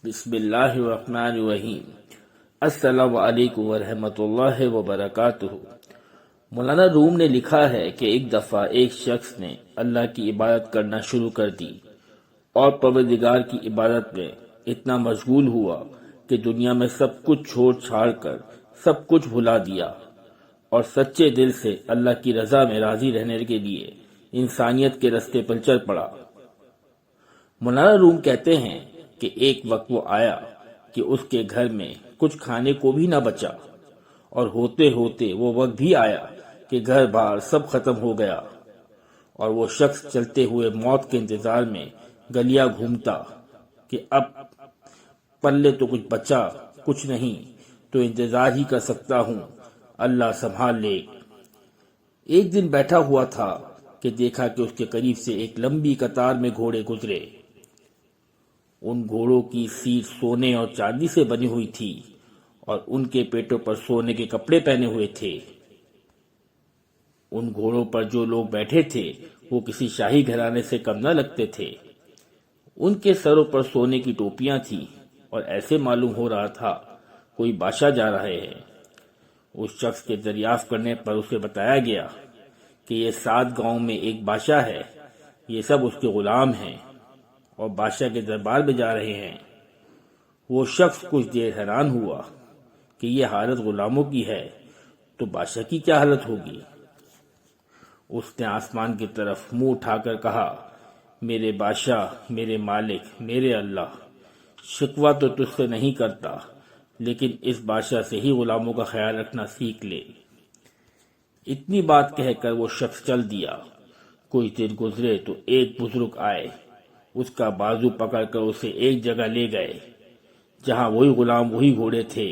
بسم اللہ الرحمن الرحیم۔ السلام علیکم ورحمۃ اللہ وبرکاتہ۔ مولانا روم نے لکھا ہے کہ ایک دفعہ ایک شخص نے اللہ کی عبادت کرنا شروع کر دی اور پروردگار کی عبادت میں اتنا مشغول ہوا کہ دنیا میں سب کچھ چھوڑ چھاڑ کر سب کچھ بھلا دیا اور سچے دل سے اللہ کی رضا میں راضی رہنے کے لیے انسانیت کے رستے پر چل پڑا۔ مولانا روم کہتے ہیں کہ ایک وقت وہ آیا کہ اس کے گھر میں کچھ کھانے کو بھی نہ بچا، اور ہوتے ہوتے وہ وقت بھی آیا کہ گھر بار سب ختم ہو گیا، اور وہ شخص چلتے ہوئے موت کے انتظار میں گلیاں گھومتا کہ اب پلے تو کچھ بچا کچھ نہیں، تو انتظار ہی کر سکتا ہوں، اللہ سنبھال لے۔ ایک دن بیٹھا ہوا تھا کہ دیکھا کہ اس کے قریب سے ایک لمبی قطار میں گھوڑے گزرے۔ ان گھوڑوں کی سیٹ سونے اور چاندی سے بنی ہوئی تھی اور ان کے پیٹوں پر سونے کے کپڑے پہنے ہوئے تھے۔ ان گھوڑوں پر جو لوگ بیٹھے تھے وہ کسی شاہی گھرانے سے کم نہ لگتے تھے۔ ان کے سروں پر سونے کی ٹوپیاں تھیں اور ایسے معلوم ہو رہا تھا کوئی بادشاہ جا رہے ہیں۔ اس شخص کے دریافت کرنے پر اسے بتایا گیا کہ یہ 7 گاؤں میں ایک بادشاہ ہے، یہ سب اس کے غلام ہیں اور بادشاہ کے دربار میں جا رہے ہیں۔ وہ شخص کچھ دیر حیران ہوا کہ یہ حالت غلاموں کی ہے تو بادشاہ کی کیا حالت ہوگی۔ اس نے آسمان کی طرف منہ اٹھا کر کہا، میرے بادشاہ، میرے مالک، میرے اللہ، شکوہ تو تجھ سے نہیں کرتا، لیکن اس بادشاہ سے ہی غلاموں کا خیال رکھنا سیکھ لے۔ اتنی بات کہہ کر وہ شخص چل دیا۔ کچھ دن گزرے تو ایک بزرگ آئے، اس کا بازو پکڑ کر اسے ایک جگہ لے گئے جہاں وہی غلام وہی گھوڑے تھے،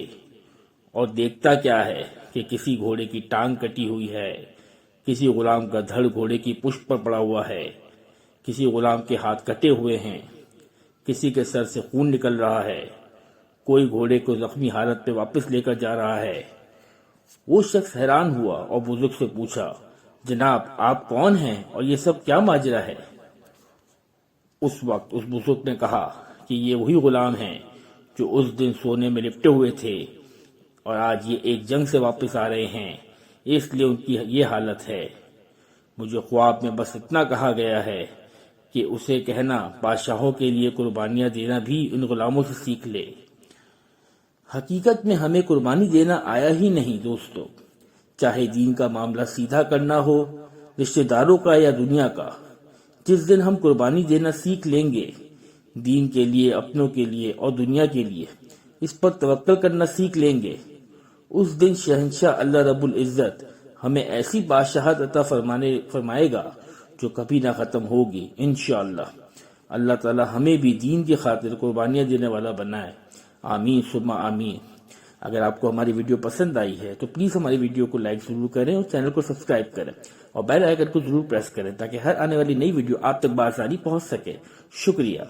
اور دیکھتا کیا ہے کہ کسی گھوڑے کی ٹانگ کٹی ہوئی ہے، کسی غلام کا دھڑ گھوڑے کی پشت پر پڑا ہوا ہے، کسی غلام کے ہاتھ کٹے ہوئے ہیں، کسی کے سر سے خون نکل رہا ہے، کوئی گھوڑے کو زخمی حالت میں واپس لے کر جا رہا ہے۔ وہ شخص حیران ہوا اور بزرگ سے پوچھا، جناب آپ کون ہیں اور یہ سب کیا ماجرا ہے؟ اس وقت اس بزرگ نے کہا کہ یہ وہی غلام ہیں جو اس دن سونے میں لپٹے ہوئے تھے، اور آج یہ ایک جنگ سے واپس آ رہے ہیں، اس لیے ان کی یہ حالت ہے۔ مجھے خواب میں بس اتنا کہا گیا ہے کہ اسے کہنا بادشاہوں کے لیے قربانیاں دینا بھی ان غلاموں سے سیکھ لے۔ حقیقت میں ہمیں قربانی دینا آیا ہی نہیں دوستو، چاہے دین کا معاملہ سیدھا کرنا ہو، رشتہ داروں کا یا دنیا کا۔ جس دن ہم قربانی دینا سیکھ لیں گے، دین کے لیے، اپنوں کے لیے اور دنیا کے لیے، اس پر توکل کرنا سیکھ لیں گے، اس دن شہنشاہ اللہ رب العزت ہمیں ایسی بادشاہت عطا فرمائے گا جو کبھی نہ ختم ہوگی انشاءاللہ۔ اللہ تعالی ہمیں بھی دین کی خاطر قربانیاں دینے والا بنائے، آمین ثم آمین۔ اگر آپ کو ہماری ویڈیو پسند آئی ہے تو پلیز ہماری ویڈیو کو لائک ضرور کریں اور چینل کو سبسکرائب کریں اور بیل آئیکن کو ضرور پریس کریں تاکہ ہر آنے والی نئی ویڈیو آپ تک بآسانی پہنچ سکے۔ شکریہ۔